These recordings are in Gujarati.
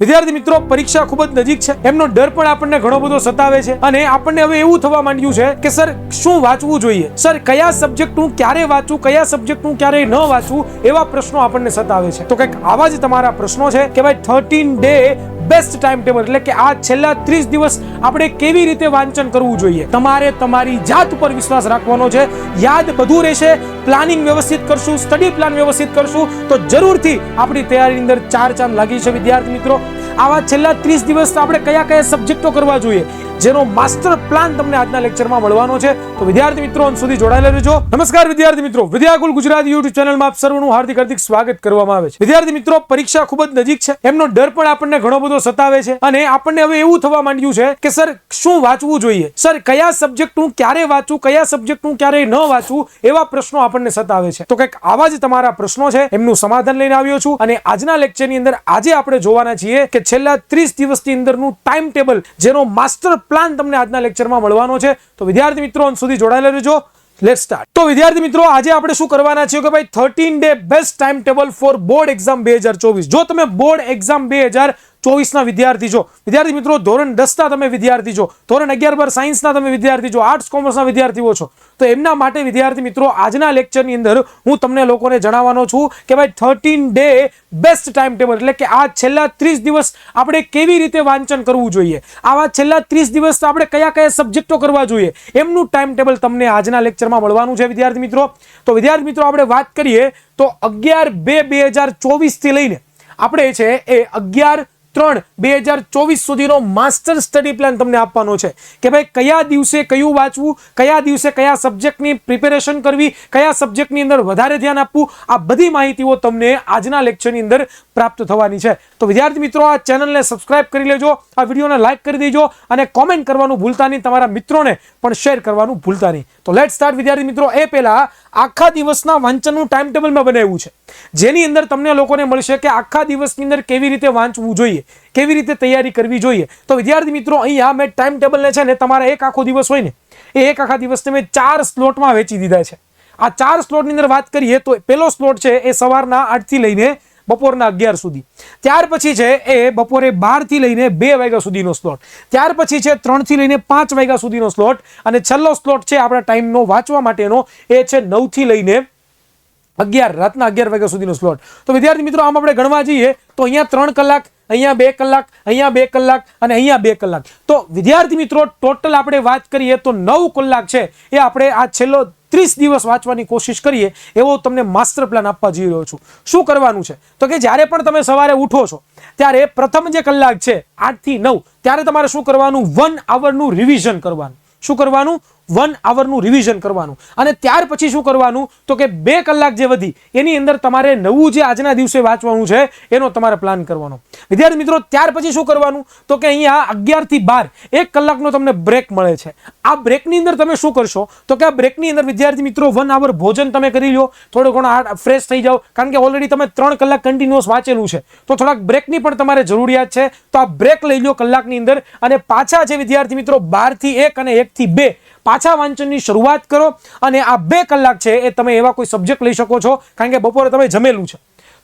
વિદ્યાર્થી મિત્રો, પરીક્ષા ખૂબ જ નજીક છે. એમનો ડર પણ આપણને ઘણો બધો સતાવે છે અને આપણને હવે એવું થવા માંડ્યું છે કે સર શું વાંચવું જોઈએ, સર કયા સબ્જેક્ટનું ક્યારે વાંચવું, કયા સબ્જેક્ટનું ક્યારે ન વાંચવું, એવા પ્રશ્નો આપણને સતાવે છે. તો કંઈક આવા જ તમારા પ્રશ્નો છે કે ભાઈ 13 ડે બેસ્ટ ટાઈમ ટેબલ, એટલે કે આ છેલ્લા 30 દિવસ આપણે કેવી રીતે વાંચન કરવું જોઈએ. તમારે તમારી જાત ઉપર વિશ્વાસ રાખવાનો છે. યાદ બધું રહેશે, પ્લાનિંગ વ્યવસ્થિત કરશું, સ્ટડી પ્લાન વ્યવસ્થિત કરશું તો જરૂરથી આપણી તૈયારીની અંદર 4 ચાંદ લાગી છે. વિદ્યાર્થી મિત્રો, આવા છેલ્લા 30 દિવસ આપણે કયા કયા સબ્જેક્ટો કરવા જોઈએ, જેનો માસ્ટર પ્લાન તમને આજના લેક્ચરમાં મળવાનો છે. તો વિદ્યાર્થી મિત્રો અંત સુધી જોડાયેલા રહેજો. નમસ્કાર વિદ્યાર્થી મિત્રો, વિદ્યાકુલ ગુજરાતી યુટ્યુબ ચેનલમાં આપ સર્વનું હાર્દિક સ્વાગત કરવામાં આવે છે. વિદ્યાર્થી મિત્રો, પરીક્ષા ખૂબ જ નજીક છે. એમનો ડર પણ આપણને ઘણો બધો સતાવે છે અને આપણને હવે એવું થવા માંડ્યું છે કે સર શું વાંચવું જોઈએ, સર કયા સબ્જેક્ટનું ક્યારે વાંચવું, કયા સબ્જેક્ટનું ક્યારે ન વાંચવું, એવા પ્રશ્નો આપણને સતાવે છે. તો કંઈક આવા જ તમારા પ્રશ્નો છે, એમનું સમાધાન લઈને આવ્યો છું અને આજના લેક્ચરની અંદર આજે આપણે જોવાના છીએ કે છેલ્લા 30 દિવસની અંદરનું ટાઈમ ટેબલ, જેનો માસ્ટર પ્લાન તમને આજના લેક્ચરમાં મળવાનો છે. તો વિદ્યાર્થી મિત્રો અંત સુધી જોડાયેલા રહેજો. Let's start. તો વિદ્યાર્થી મિત્રો, આજે આપણે શું કરવાના છીએ કે ભાઈ 13 day best time table for board exam 2024. જો તમે બોર્ડ એક્ઝામ 2024 ના વિદ્યાર્થી છો, વિદ્યાર્થી મિત્રો ધોરણ 10 ના તમે વિદ્યાર્થી છો, ધોરણ 11-12 સાયન્સ ના તમે વિદ્યાર્થી છો, આર્ટ્સ કોમર્સ ના વિદ્યાર્થીઓ છો, તો એમના માટે વિદ્યાર્થી મિત્રો આજના લેક્ચરની અંદર હું તમને લોકોને જણાવવાનો છું કે ભાઈ 13 ડે બેસ્ટ ટાઈમ ટેબલ, એટલે કે આ છેલ્લા 30 દિવસ આપણે કેવી રીતે વાંચન કરવું જોઈએ, આવા છેલ્લા 30 દિવસ આપણે કયા કયા સબ્જેક્ટો કરવા જોઈએ, એમનું ટાઈમ ટેબલ તમને આજના લેક્ચરમાં મળવાનું છે. વિદ્યાર્થી મિત્રો, તો વિદ્યાર્થી મિત્રો આપણે વાત કરીએ તો 11/2/2024 થી લઈને આપણે છે એ 11/3/2024 સુધીનો માસ્ટર સ્ટડી પ્લાન તમને આપવાનો છે કે ભાઈ કયા દિવસે કયું વાંચવું, કયા દિવસે કયા સબ્જેક્ટની પ્રિપેરેશન કરવી, કયા સબ્જેક્ટની અંદર વધારે ધ્યાન આપવું, આ બધી માહિતીઓ તમને આજના લેક્ચરની અંદર પ્રાપ્ત થવાની છે. તો વિદ્યાર્થી મિત્રો, આ ચેનલને સબસ્ક્રાઇબ કરી લેજો, આ વિડીયોને લાઈક કરી દેજો અને કોમેન્ટ કરવાનું ભૂલતા નહીં, તમારા મિત્રોને પણ શેર કરવાનું ભૂલતા નહીં. તો લેટ્સ સ્ટાર્ટ વિદ્યાર્થી મિત્રો. એ પહેલા આખા દિવસના વાંચનનું ટાઈમ ટેબલમાં બનાવ્યું છે, જેની અંદર તમને લોકોને મળશે કે આખા દિવસની અંદર કેવી રીતે વાંચવું જોઈએ, કેવી રીતે તૈયારી કરવી જોઈએ. તો વિદ્યાર્થી મિત્રો, અહીંયા મેં ટાઈમ ટેબલને છે ને તમારા એક આખો દિવસ હોય ને એ એક આખા દિવસને મેં 4 સ્લોટમાં વેચી દીધા છે. આ 4 સ્લોટની અંદર વાત કરીએ તો પહેલો સ્લોટ છે એ સવારના 8 થી લઈને બપોરના 11 સુધી, ત્યાર પછી છે એ બપોરે 12 થી લઈને 2 વાગ્યા સુધીનો સ્લોટ, ત્યાર પછી છે 3 થી લઈને 5 વાગ્યા સુધીનો સ્લોટ અને છેલ્લો સ્લોટ છે આપણા ટાઈમનો વાંચવા માટેનો એ છે 9 થી લઈને 11 રાતના 11 વાગ્યા સુધીનો સ્લોટ. તો વિદ્યાર્થી મિત્રો, આમ આપણે ગણવા જઈએ તો અહીંયા 3 કલાક, અહીંયા 2 કલાક, અહીંયા 2 કલાક અને અહીંયા 2 કલાક. તો વિદ્યાર્થી મિત્રો, ટોટલ આપણે વાત કરીએ તો 9 કલાક છે એ આપણે આ છેલ્લો 30 દિવસ વાંચવાની કોશિશ કરીએ એવો તમને માસ્ટર પ્લાન આપવા જઈ રહ્યો છું. શું કરવાનું છે તો કે જ્યારે પણ તમે સવારે ઉઠો છો ત્યારે પ્રથમ જે કલાક છે 8 થી 9, ત્યારે તમારે શું કરવાનું, 1 આવરનું રિવિઝન કરવાનું. શું કરવાનું? 1 આવરનું રિવિઝન કરવાનું. અને ત્યાર પછી શું કરવાનું તો કે 2 કલાક જે વધી એની અંદર તમારે નવું જે આજના દિવસે વાંચવાનું છે એનો તમારે પ્લાન કરવાનો. વિદ્યાર્થી મિત્રો, ત્યાર પછી શું કરવાનું તો કે અહીંયા 11 થી 12 1 કલાકનો તમને બ્રેક મળે છે. આ બ્રેકની અંદર તમે શું કરશો તો કે આ બ્રેકની અંદર વિદ્યાર્થી મિત્રો 1 આવર ભોજન તમે કરી લો, થોડો ઘણો ફ્રેશ થઈ જાઓ, કારણ કે ઓલરેડી તમે 3 કલાક કન્ટિન્યુઅસ વાંચેલું છે તો થોડાક બ્રેકની પણ તમારે જરૂરિયાત છે. તો આ બ્રેક લઈ લો કલાકની અંદર અને પાછા જે વિદ્યાર્થી મિત્રો 12 થી 1 અને 1 થી 2 પાછા વાંચનની શરૂઆત કરો. અને આ 2 કલાક છે એ તમે એવા કોઈ સબ્જેક્ટ લઈ શકો છો, કારણ કે બપોરે તમે જમેલું છે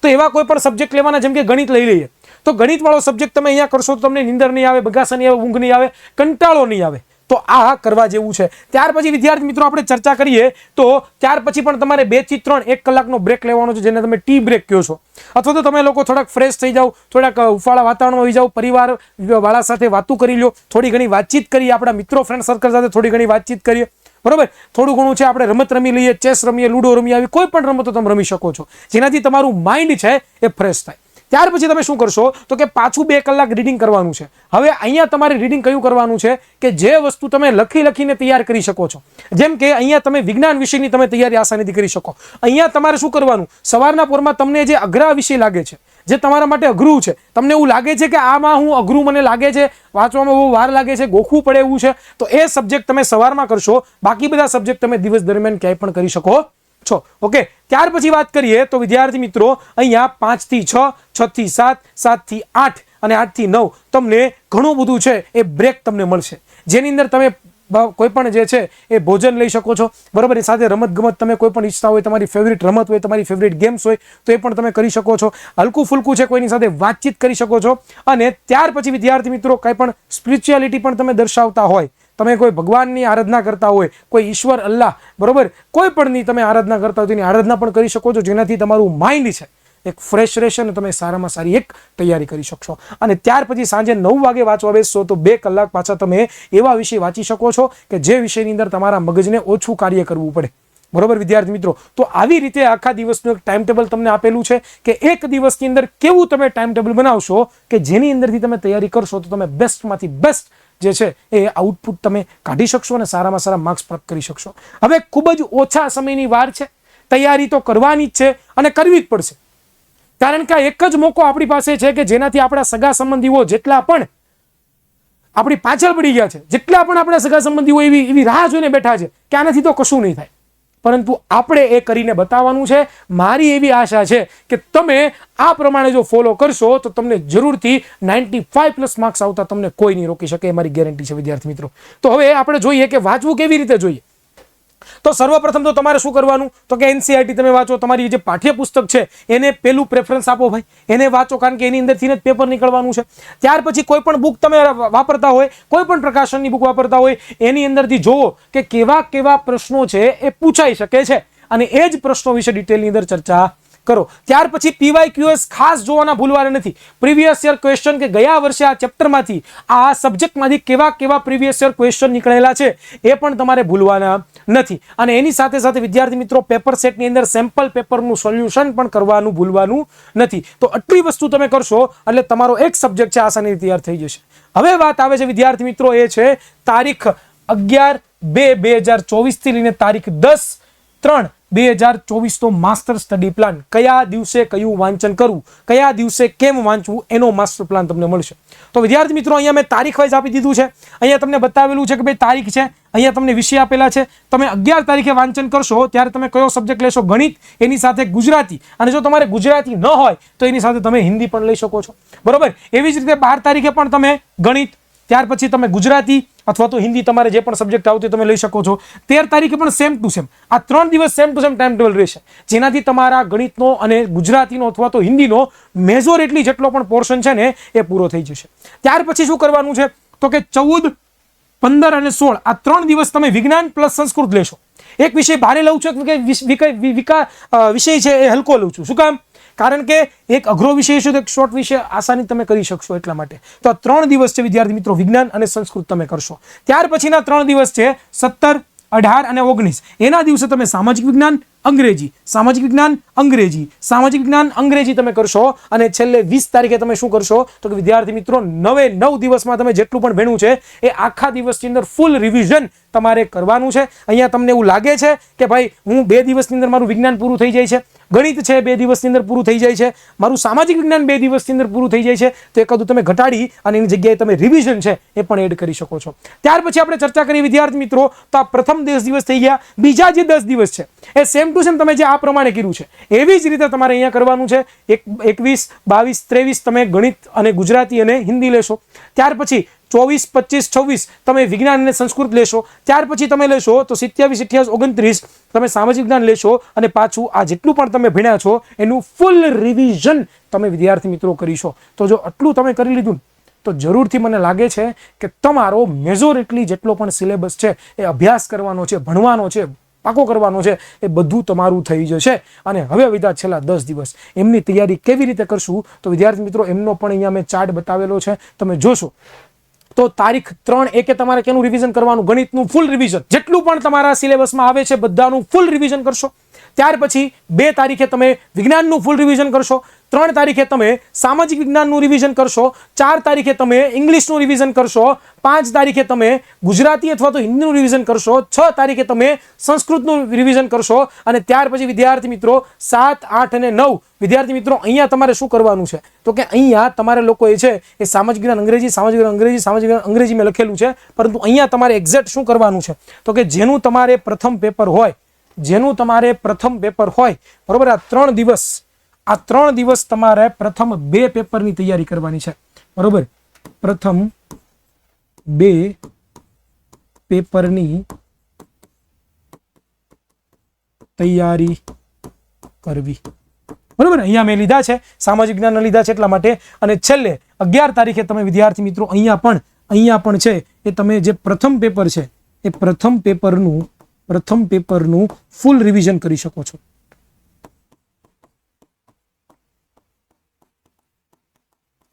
તો એવા કોઈ પણ સબ્જેક્ટ લેવાના, જેમ કે ગણિત લઈ લઈએ તો ગણિત વાળો સબ્જેક્ટ તમે અહીંયા કરશો તો તમને નીંદર નહીં આવે, બગાસા નહીં આવે, ઊંઘ નહીં આવે, કંટાળો નહીં આવે. તો આ કરવા જેવું છે. ત્યાર પછી વિદ્યાર્થી મિત્રો આપણે ચર્ચા કરીએ તો ત્યાર પછી પણ તમારે 2 થી 3 1 કલાકનો બ્રેક લેવાનો છે, જેને તમે ટી બ્રેક કહો છો. અથવા તો તમે લોકો થોડાક ફ્રેશ થઈ જાઓ, થોડાક ઉફાળા વાતાવરણમાં આવી જાઓ, પરિવાર વાળા સાથે વાતો કરી લો, થોડી ઘણી વાતચીત કરીએ, આપણા મિત્રો ફ્રેન્ડ સર્કલ સાથે થોડી ઘણી વાતચીત કરીએ, બરોબર. થોડું ઘણું છે આપણે રમત રમી લઈએ, ચેસ રમીએ, લૂડો રમીએ, આવી કોઈ પણ રમતો તમે રમી શકો છો, જેનાથી તમારું માઇન્ડ છે એ ફ્રેશ થાય. ત્યાર પછી તમે શું કરશો તો કે પાછું 2 કલાક રીડિંગ કરવાનું છે. હવે અહીંયા તમારે રીડિંગ કયું કરવાનું છે કે જે વસ્તુ તમે લખીને તૈયાર કરી શકો છો, જેમ કે અહીંયા તમે વિજ્ઞાન વિષયની તમે તૈયારી આસાનીથી કરી શકો. અહીંયા તમારે શું કરવાનું, સવારના પોરમાં તમને જે અઘરા વિષય લાગે છે, જે તમારા માટે અઘરું છે, તમને એવું લાગે છે કે આમાં હું અઘરું મને લાગે છે, વાંચવામાં બહુ વાર લાગે છે, ગોખવું પડે એવું છે, તો એ સબ્જેક્ટ તમે સવારમાં કરશો. બાકી બધા સબ્જેક્ટ તમે દિવસ દરમિયાન ક્યાંય પણ કરી શકો છો. ઓકે. ત્યાર પછી વાત કરીએ તો વિદ્યાર્થી મિત્રો અહીંયા 5 થી 6, 6 થી 7, 7 થી 8 અને 8 થી 9 તમને ઘણું બધું છે એ બ્રેક તમને મળશે, જેની અંદર તમે કોઈ પણ જે છે એ ભોજન લઈ શકો છો, બરોબર. એ સાથે રમત ગમત તમે કોઈ પણ ઈચ્છતા હોય, તમારી ફેવરિટ રમત હોય, તમારી ફેવરિટ ગેમ્સ હોય તો એ પણ તમે કરી શકો છો. હલકું ફૂલકું છે, કોઈની સાથે વાતચીત કરી શકો છો. અને ત્યાર પછી વિદ્યાર્થી મિત્રો કંઈ પણ સ્પિરિચ્યુઆલિટી પણ તમે દર્શાવતા હોય, તમે કોઈ ભગવાનની આરાધના કરતા હોય, કોઈ ઈશ્વર અલ્લાહ, બરોબર, કોઈ પણની તમે આરાધના કરતા હોય તેની આરાધના પણ કરી શકો છો, જેનાથી તમારું માઇન્ડ છે એક ફ્રેશ રહેશે અને તમે સારામાં સારી એક તૈયારી કરી શકશો. અને ત્યાર પછી સાંજે 9 વાગે વાંચવા બેસશો તો 2 કલાક પાછા તમે એવા વિષય વાંચી શકો છો કે જે વિષયની અંદર તમારા મગજને ઓછું કાર્ય કરવું પડે, બરોબર વિદ્યાર્થી મિત્રો. તો આવી રીતે આખા દિવસનું એક ટાઈમ ટેબલ તમને આપેલું છે કે એક દિવસની અંદર કેવું તમે ટાઈમ ટેબલ બનાવશો કે જેની અંદરથી તમે તૈયારી કરશો તો તમે બેસ્ટમાંથી બેસ્ટ જે છે એ આઉટપુટ તમે કાઢી શકશો અને સારામાં સારા માર્ક્સ પ્રાપ્ત કરી શકશો. હવે ખૂબ જ ઓછા સમયની વાર છે, તૈયારી તો કરવાની જ છે અને કરવી જ પડશે. કારણ કે એક જ મોકો આપણી પાસે છે કે જેનાથી આપણા સગા સંબંધીઓ જેટલા પણ આપણી પાછળ પડી ગયા છે, જેટલા પણ આપણા સગા સંબંધીઓ એવી રાહ જોઈને બેઠા છે કે આનાથી તો કશું નહીં થાય, પરંતુ આપણે એ કરીને બતાવવાનું છે. મારી એવી આશા છે કે તમે આ પ્રમાણે જો ફોલો કરશો તો તમને જરૂરથી 95+ માર્ક્સ આવતા તમને કોઈ નહીં રોકી શકે, એ મારી ગેરંટી છે વિદ્યાર્થી મિત્રો. તો હવે આપણે જોઈએ કે વાંચવું કેવી રીતે જોઈએ. તો સર્વપ્રથમ તો તમારે શું કરવાનું તો કે એનસીઈઆરટી તમે વાંચો, તમારી જે પાઠ્યપુસ્તક છે એને પેલું પ્રેફરન્સ આપો ભાઈ, એને વાંચો, કારણ કે એની અંદરથી જ પેપર નીકળવાનું છે. ત્યાર પછી કોઈ પણ બુક તમે વાપરતા હોય, કોઈ પણ પ્રકાશનની બુક વાપરતા હોય, એની અંદરથી જોવો કે કેવા કેવા પ્રશ્નો છે એ પૂછાઈ શકે છે અને એ જ પ્રશ્નો વિશે ડિટેલની અંદર ચર્ચા કરો. ત્યાર પછી PYQs ખાસ જોવાના ભૂલવાના નથી. પ્રીવિયસ યર ક્વેશ્ચન કે ગયા વર્ષે આ ચેપ્ટરમાંથી આ સબ્જેક્ટમાંથી કેવા કેવા પ્રીવિયસ યર ક્વેશ્ચન નીકળેલા છે એ પણ તમારે ભૂલવાના નથી. અને એની સાથે સાથે વિદ્યાર્થી મિત્રો પેપર સેટની અંદર સેમ્પલ પેપરનું સોલ્યુશન પણ કરવાનું ભૂલવાનું નથી. તો આટલી વસ્તુ તમે કરશો એટલે તમારો એક સબ્જેક્ટ છે આસાનીથી તૈયાર થઈ જશે. હવે વાત આવે છે વિદ્યાર્થી મિત્રો એ છે તારીખ 11/2/2024 થી લઈને તારીખ 10/3/2024 તો માસ્ટર સ્ટડી પ્લાન, કયા દિવસે કયું વાંચન કરવું, કયા દિવસે કેમ વાંચવું, એનો માસ્ટર પ્લાન તમને મળશે. તો વિદ્યાર્થી મિત્રો અહીંયા મેં તારીખ વાઇઝ આપી દીધું છે. અહીંયા તમને બતાવેલું છે કે ભાઈ તારીખ છે, અહીંયા તમને વિષય આપેલા છે. તમે 11 તારીખે વાંચન કરશો ત્યારે તમે કયો સબ્જેક્ટ લેશો, ગણિત, એની સાથે ગુજરાતી, અને જો તમારે ગુજરાતી ન હોય તો એની સાથે તમે હિન્દી પણ લઈ શકો છો, બરોબર. એવી જ રીતે 12 તારીખે પણ તમે ગણિત, ત્યાર પછી તમે ગુજરાતી અથવા તો હિન્દી, તમારે જે પણ સબ્જેક્ટ આવતો તમે લઈ શકો છો. 13 તારીખે પણ સેમ ટુ સેમ, આ 3 દિવસ same to same time table રહેશે, જેનાથી તમારા ગણિતનો અને ગુજરાતીનો અથવા તો હિન્દીનો મેજોરિટી જેટલો પણ પોર્શન છે ને એ પૂરો થઈ જશે. ત્યાર પછી શું કરવાનું છે તો કે 14, 15 અને 16 આ 3 દિવસ તમે વિજ્ઞાન પ્લસ સંસ્કૃત લેશો. એક વિષય ભારે લઉં છું કે વિષય છે એ હલકો લઉં છું. શું કામ? કારણ કે એક અઘરો વિષય છે તો એક શોર્ટ વિષય આસાની તમે કરી શકશો એટલા માટે. તો આ 3 દિવસ છે વિદ્યાર્થી મિત્રો, વિજ્ઞાન અને સંસ્કૃત તમે કરશો. ત્યાર પછીના 3 દિવસ છે 17, 18 અને 19. એના દિવસે તમે સામાજિક વિજ્ઞાન, અંગ્રેજી, સામાજિક વિજ્ઞાન, અંગ્રેજી, સામાજિક વિજ્ઞાન, અંગ્રેજી તમે કરશો. અને છેલ્લે 20 તારીખે તમે શું કરશો તો કે વિદ્યાર્થી મિત્રો 9 દિવસમાં તમે જેટલું પણ ભણ્યું છે એ આખા દિવસની અંદર ફૂલ રિવિઝન તમારે કરવાનું છે. અહીંયા તમને એવું લાગે છે કે ભાઈ હું 2 દિવસની અંદર મારું વિજ્ઞાન પૂરું થઈ જાય છે, ગણિત છે 2 દિવસની અંદર પૂરું થઈ જાય છે, મારું સામાજિક વિજ્ઞાન 2 દિવસની અંદર પૂરું થઈ જાય છે, તો એકાદું તમે ઘટાડી અને એની જગ્યાએ તમે રિવિઝન છે એ પણ એડ કરી શકો છો. ત્યાર પછી આપણે ચર્ચા કરી વિદ્યાર્થી મિત્રો, તો આ પ્રથમ 10 દિવસ થઈ ગયા. બીજા જે 10 દિવસ છે એ સેમ ટુ સેમ તમે જે આ પ્રમાણે કર્યું છે એવી જ રીતે તમારે અહીંયા કરવાનું છે. 21, 22, 23 તમે ગણિત અને ગુજરાતી અને હિન્દી લેશો. ત્યાર પછી 24, 25, 26 તમે વિજ્ઞાન અને સંસ્કૃત લેશો. ત્યાર પછી તમે લેશો તો 27, 28, 29 તમે સામાજિક વિજ્ઞાન લેશો. અને પાછું આ જેટલું પણ તમે ભણ્યા છો એનું ફૂલ રિવિઝન તમે વિદ્યાર્થી મિત્રો કરીશો. તો જો આટલું તમે કરી લીધું તો જરૂરથી મને લાગે છે કે તમારો મેજોરિટલી જેટલો પણ સિલેબસ છે એ અભ્યાસ કરવાનો છે, ભણવાનો છે, પાકો કરવાનો છે, એ બધું તમારું થઈ જશે. અને હવે વિધા છેલ્લા 10 દિવસ એમની તૈયારી કેવી રીતે કરશું તો વિદ્યાર્થી મિત્રો એમનો પણ અહીંયા મેં ચાર્ટ બતાવેલો છે, તમે જોશો. તો તારીખ 3 તમારે કેનું રિવિઝન કરવાનું, ગણિતનું ફૂલ રિવિઝન, જેટલું પણ તમારા સિલેબસમાં આવે છે બધાનું ફૂલ રિવિઝન કરશો. ત્યાર પછી 2 તારીખે તમે વિજ્ઞાનનું ફૂલ રિવિઝન કરશો. 3 તારીખે તમે સામાજિક વિજ્ઞાનનું રિવિઝન કરશો. 4 તારીખે તમે ઇંગ્લિશનું રિવિઝન કરશો. 5 તારીખે તમે ગુજરાતી અથવા તો હિન્દીનું રિવિઝન કરશો. 6 તારીખે તમે સંસ્કૃતનું રિવિઝન કરશો. અને ત્યાર પછી વિદ્યાર્થી મિત્રો 7, 8 અને 9 વિદ્યાર્થી મિત્રો અહીંયા તમારે શું કરવાનું છે તો કે અહીંયા તમારે લોકો એ છે એ સામાજિક વિજ્ઞાન અંગ્રેજી, સામાજિક વિજ્ઞાન અંગ્રેજી, સામાજિક વિજ્ઞાન અંગ્રેજી મેં લખેલું છે, પરંતુ અહીંયા તમારે એક્ઝેક્ટ શું કરવાનું છે તો કે જેનું તમારે પ્રથમ પેપર હોય, જેનું તમારે પ્રથમ પેપર હોય, બરોબર. આ 3 દિવસ તમારે પ્રથમ 2 પેપરની તૈયારી કરવાની છે, બરોબર. પ્રથમ 2 પેપરની તૈયારી કરવી. બરોબર, અહીંયા મેં લીધા છે, સામાજિક જ્ઞાન લીધા છે એટલા માટે. અને છેલ્લે 11 તારીખે તમે વિદ્યાર્થી મિત્રો અહીંયા પણ છે એ તમે જે પ્રથમ પેપર છે એ પ્રથમ પેપરનું ફૂલ રિવિઝન કરી શકો છો.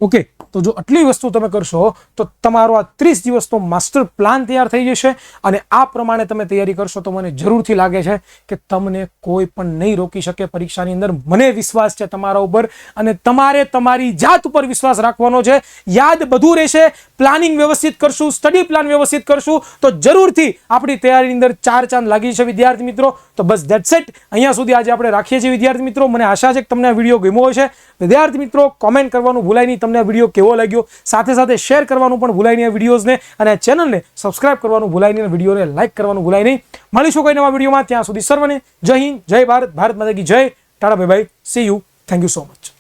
ઓકે, તો જો આટલી વસ્તુ તમે કરશો તો તમારો આ 30 દિવસનો માસ્ટર પ્લાન તૈયાર થઈ જશે. અને આ પ્રમાણે તમે તૈયારી કરશો તો મને જરૂરથી લાગે છે કે તમને કોઈ પણ નહીં રોકી શકે પરીક્ષાની અંદર. મને વિશ્વાસ છે તમારા ઉપર, અને તમારે તમારી જાત ઉપર વિશ્વાસ રાખવાનો છે. યાદ બધું રહેશે. પ્લાનિંગ વ્યવસ્થિત કરશું, સ્ટડી પ્લાન વ્યવસ્થિત કરશું તો જરૂરથી આપણી તૈયારીની અંદર 4 ચાંદ લાગી છે વિદ્યાર્થી મિત્રો. તો બસ ધેટ્સ ઇટ. અહીંયા સુધી આજે આપણે રાખીએ છીએ વિદ્યાર્થી મિત્રો. મને આશા છે કે તમને આ વિડીયો ગમ્યો હશે. વિદ્યાર્થી મિત્રો, કોમેન્ટ કરવાનું ભૂલાય નહીં તમને આ વિડીયો કેવો લાગ્યો. સાથે સાથે શેર કરવાનું પણ ભૂલાય નહીં આ વિડીયોઝને, અને આ ચેનલને સબસ્ક્રાઇબ કરવાનું ભૂલાય નહીં, અને વિડીયોને લાઇક કરવાનું ભૂલાય નહીં. મળીશું કોઈ નવા વિડીયોમાં. ત્યાં સુધી સર્વને જય હિન્દ, જય ભારત, ભારત માતા કી જય. Tata bye bye, C you, thank you so much.